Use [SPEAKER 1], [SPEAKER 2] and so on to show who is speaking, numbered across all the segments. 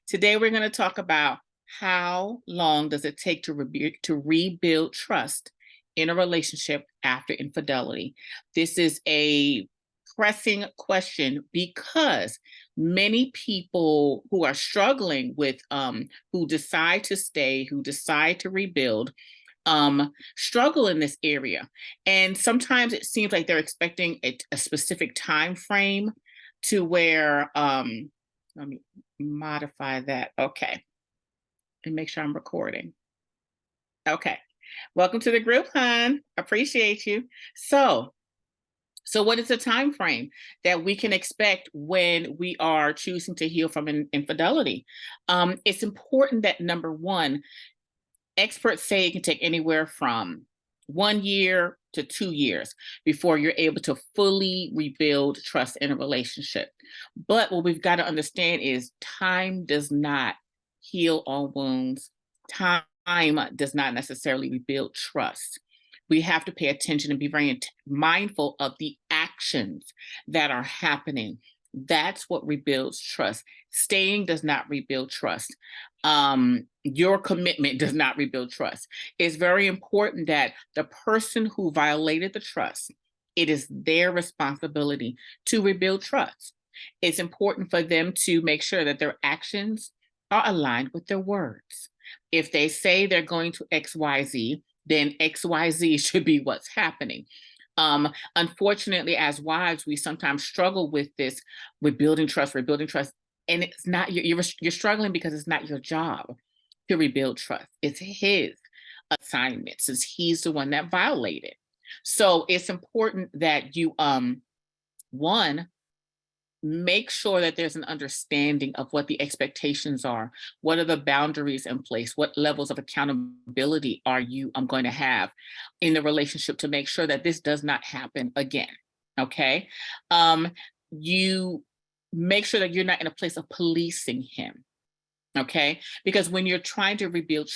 [SPEAKER 1] Today, we're going to talk about how long does it take to rebuild trust in a relationship after infidelity. This is a pressing question because many people who are struggling with, who decide to stay, who decide to rebuild, struggle in this area. And sometimes it seems like they're expecting a specific time frame to where, let me modify that. Okay. And make sure I'm recording. Okay. Welcome to the group, hon. Appreciate you. So what is the time frame that we can expect when we are choosing to heal from infidelity? It's important that, number one, experts say it can take anywhere from 1 year to 2 years before you're able to fully rebuild trust in a relationship. But what we've got to understand is time does not heal all wounds. Time does not necessarily rebuild trust. We have to pay attention and be very mindful of the actions that are happening. That's what rebuilds trust. Staying does not rebuild trust. Your commitment does not rebuild trust. It's very important that the person who violated the trust, it is their responsibility to rebuild trust. It's important for them to make sure that their actions are aligned with their words. If they say they're going to XYZ, then XYZ should be what's happening. Unfortunately, as wives, we sometimes struggle with this, rebuilding trust, and it's not you're struggling because it's not your job to rebuild trust. It's his assignment, since he's the one that violated. So it's important that you one, make sure that there's an understanding of what the expectations are. What are the boundaries in place? What levels of accountability are you going to have in the relationship to make sure that this does not happen again? Okay. You make sure that you're not in a place of policing him. Okay. Because when you're trying to rebuild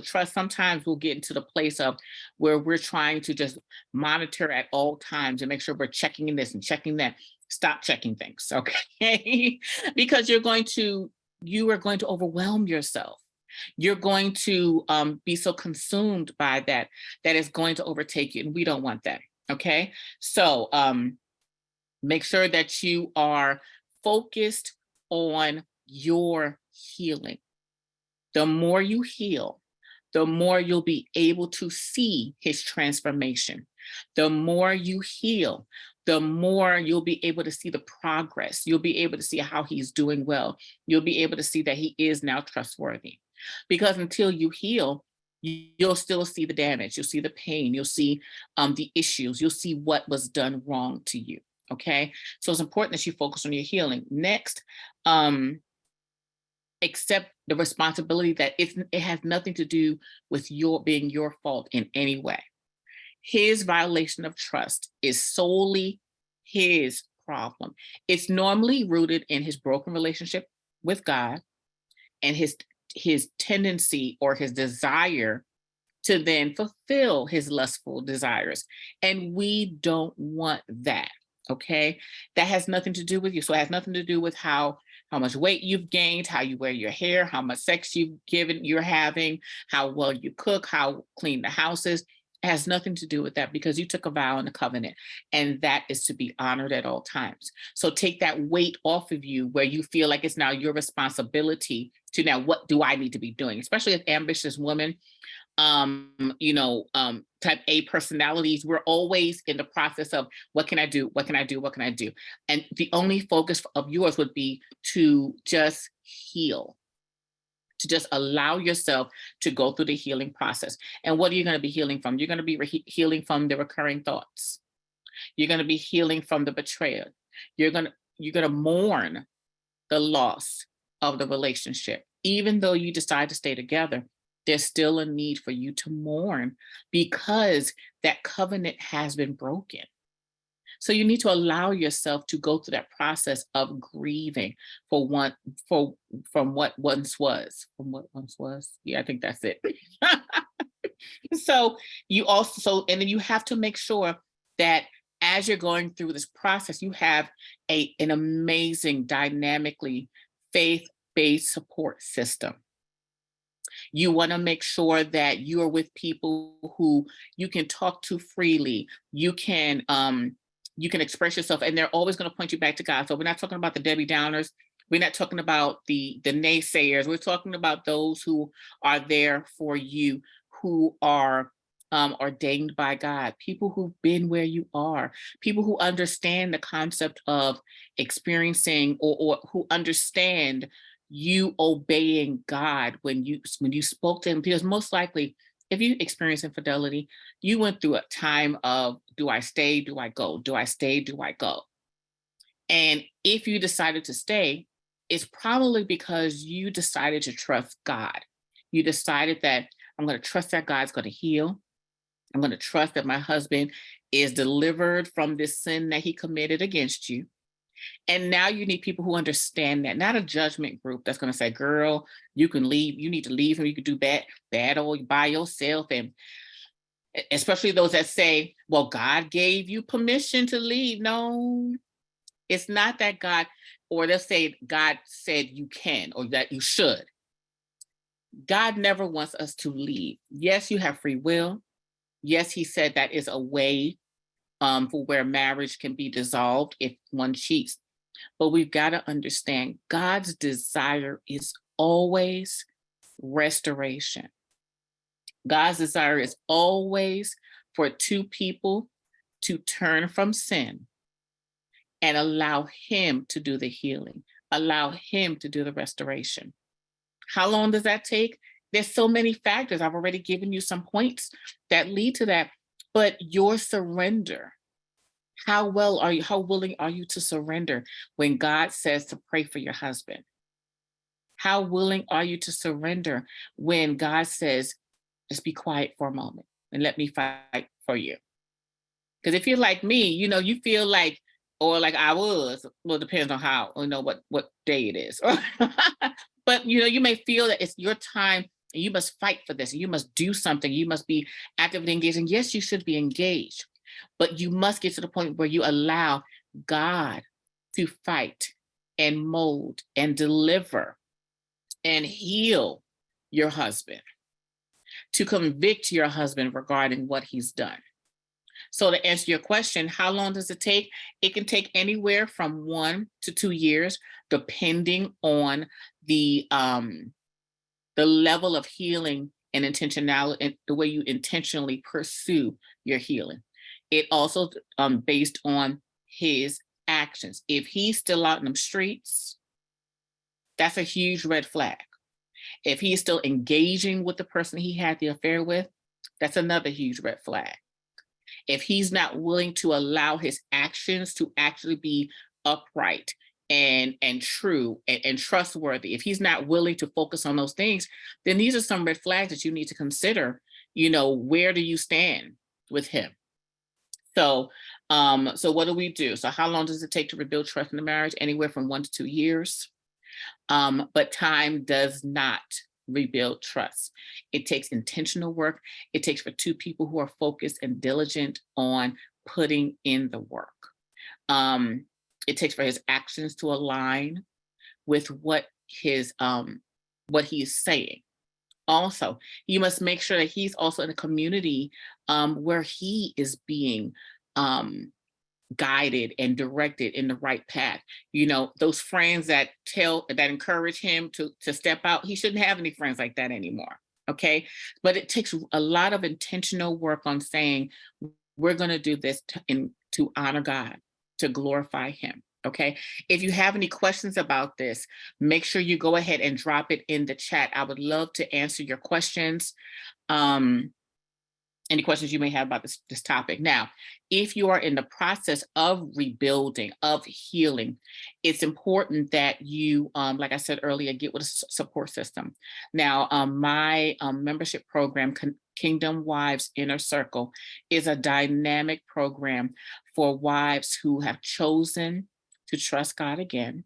[SPEAKER 1] trust, sometimes we'll get into the place of where we're trying to just monitor at all times and make sure we're checking in this and checking that. Stop checking things, okay? Because you are going to overwhelm yourself. You're going to be so consumed by that it's going to overtake you, and we don't want that, okay? So make sure that you are focused on your healing. The more you heal, the more you'll be able to see his transformation. The more you heal, the more you'll be able to see the progress. You'll be able to see how he's doing well. You'll be able to see that he is now trustworthy. Because until you heal, you'll still see the damage. You'll see the pain. You'll see the issues. You'll see what was done wrong to you. Okay. So it's important that you focus on your healing. Next, accept the responsibility that it has nothing to do with being your fault in any way. His violation of trust is solely his problem. It's normally rooted in his broken relationship with God and his tendency or his desire to then fulfill his lustful desires. And we don't want that. Okay. That has nothing to do with you. So it has nothing to do with how much weight you've gained, how you wear your hair, how much sex you're having, how well you cook, how clean the house is. It has nothing to do with that, because you took a vow and a covenant, and that is to be honored at all times. So take that weight off of you, where you feel like it's now your responsibility to now, what do I need to be doing? Especially as ambitious women, type A personalities, we're always in the process of what can I do? What can I do? What can I do? And the only focus of yours would be to just heal, to just allow yourself to go through the healing process. And what are you going to be healing from? You're going to be healing from the recurring thoughts. You're going to be healing from the betrayal. You're going to mourn the loss of the relationship. Even though you decide to stay together, there's still a need for you to mourn, because that covenant has been broken. So you need to allow yourself to go through that process of grieving from what once was. Yeah, I think that's it. So and then you have to make sure that as you're going through this process, you have an amazing, dynamically based support system. You want to make sure that you are with people who you can talk to freely. You can express yourself, and they're always going to point you back to God. So we're not talking about the Debbie Downers. We're not talking about the naysayers. We're talking about those who are there for you, who are ordained by God, people who've been where you are, people who understand the concept of experiencing, or who understand you obeying God when you spoke to him. Because most likely, if you experience infidelity, you went through a time of, do I stay? Do I go? Do I stay? Do I go? And if you decided to stay, it's probably because you decided to trust God. You decided that I'm going to trust that God's going to heal. I'm going to trust that my husband is delivered from this sin that he committed against you. And now you need people who understand that, not a judgment group that's going to say, girl, you can leave, you need to leave him, you can do bad all by yourself. And especially those that say, well, God gave you permission to leave. No, it's not that God, or they'll say God said you can, or that you should. God never wants us to leave. Yes, you have free will. Yes, he said that is a way for where marriage can be dissolved if one cheats. But we've got to understand God's desire is always restoration. God's desire is always for two people to turn from sin and allow him to do the healing, allow him to do the restoration. How long does that take? There's so many factors. I've already given you some points that lead to that. But your surrender, how willing are you to surrender when God says to pray for your husband? How willing are you to surrender when God says, just be quiet for a moment and let me fight for you? Because if you're like me, you feel like, or like I was, well, it depends on how, what day it is. But, you may feel that it's your time and you must fight for this. And you must do something. You must be actively engaged. And yes, you should be engaged. But you must get to the point where you allow God to fight and mold and deliver and heal your husband, to convict your husband regarding what he's done. So to answer your question, how long does it take? It can take anywhere from 1 to 2 years, depending on the level of healing and intentionality, and the way you intentionally pursue your healing. It also based on his actions. If he's still out in the streets, that's a huge red flag. If he's still engaging with the person he had the affair with, that's another huge red flag. If he's not willing to allow his actions to actually be upright and true and trustworthy, if he's not willing to focus on those things, then these are some red flags that you need to consider. Where do you stand with him? So what do we do? So how long does it take to rebuild trust in the marriage? Anywhere from 1 to 2 years. But time does not rebuild trust. It takes intentional work. It takes for two people who are focused and diligent on putting in the work. It takes for his actions to align with what he is saying. Also, you must make sure that he's also in a community where he is being guided and directed in the right path. Those friends that encourage him to step out, he shouldn't have any friends like that anymore. Okay. But it takes a lot of intentional work on saying, we're going to do this to honor God, to glorify him. Okay. If you have any questions about this, make sure you go ahead and drop it in the chat. I would love to answer your questions. Any questions you may have about this topic. Now, if you are in the process of rebuilding, of healing, it's important that you, like I said earlier, get with a support system. Now, my membership program, Kingdom Wives Inner Circle, is a dynamic program for wives who have chosen to trust God again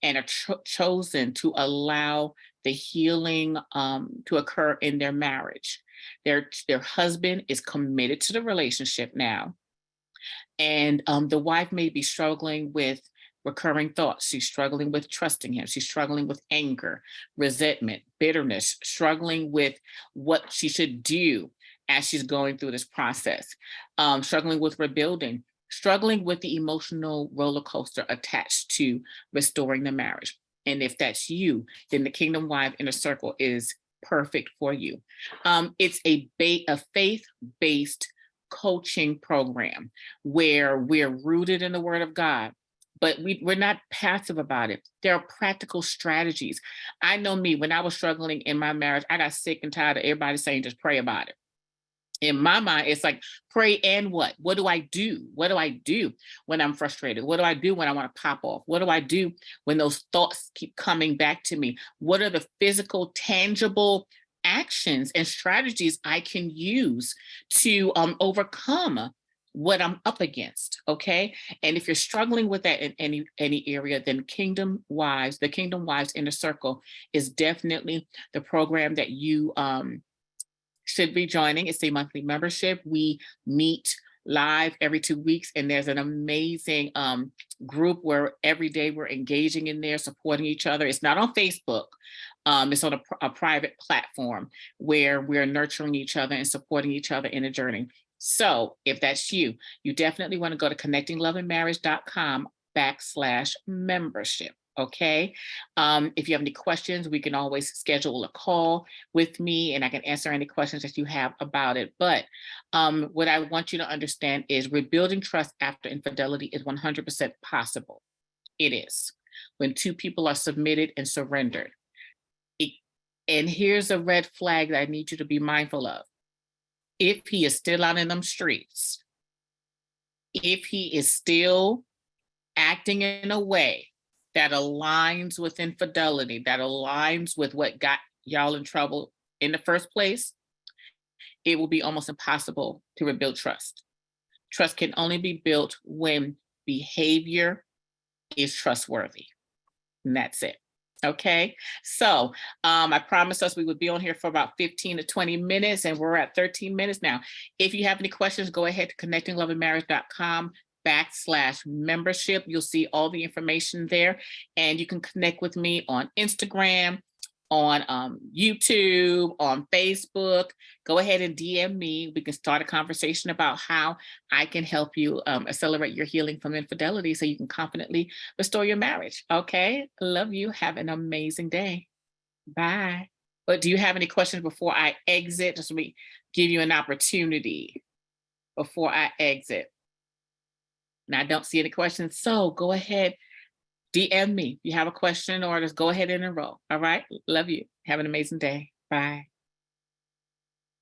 [SPEAKER 1] and are chosen to allow the healing to occur in their marriage. Their husband is committed to the relationship now, and the wife may be struggling with recurring thoughts. She's struggling with trusting him. She's struggling with anger, resentment, bitterness, struggling with what she should do as she's going through this process, struggling with rebuilding, struggling with the emotional roller coaster attached to restoring the marriage. And if that's you, then the Kingdom Wives Inner Circle is perfect for you. It's a faith-based coaching program where we're rooted in the Word of God, but we're not passive about it. There are practical strategies. I know me, when I was struggling in my marriage, I got sick and tired of everybody saying, just pray about it. In my mind, it's like, pray and what? What do I do? What do I do when I'm frustrated? What do I do when I want to pop off? What do I do when those thoughts keep coming back to me? What are the physical, tangible actions and strategies I can use to overcome what I'm up against? Okay. And if you're struggling with that in any area, then the Kingdom Wives Inner Circle is definitely the program that you should be joining. It's a monthly membership. We meet live every 2 weeks, and there's an amazing group where every day we're engaging in there, supporting each other. It's not on Facebook. It's on a private platform where we're nurturing each other and supporting each other in a journey. So if that's you, you definitely want to go to connectingloveandmarriage.com/membership. Okay. If you have any questions, we can always schedule a call with me and I can answer any questions that you have about it. But what I want you to understand is rebuilding trust after infidelity is 100% possible. It is, when two people are submitted and surrendered. And here's a red flag that I need you to be mindful of. If he is still out in them streets, if he is still acting in a way that aligns with infidelity, that aligns with what got y'all in trouble in the first place, it will be almost impossible to rebuild trust. Trust can only be built when behavior is trustworthy. And that's it. Okay. So I promised us we would be on here for about 15 to 20 minutes, and we're at 13 minutes now. If you have any questions, go ahead to connectingloveandmarriage.com/membership. You'll see all the information there, and you can connect with me on Instagram, on YouTube, on Facebook. Go ahead and DM me. We can start a conversation about how I can help you accelerate your healing from infidelity so you can confidently restore your marriage. Okay. Love you. Have an amazing day. Bye. But do you have any questions before I exit? Just let me give you an opportunity before I exit. Now, I don't see any questions, so go ahead. DM me if you have a question, or just go ahead and enroll. All right. Love you. Have an amazing day. Bye.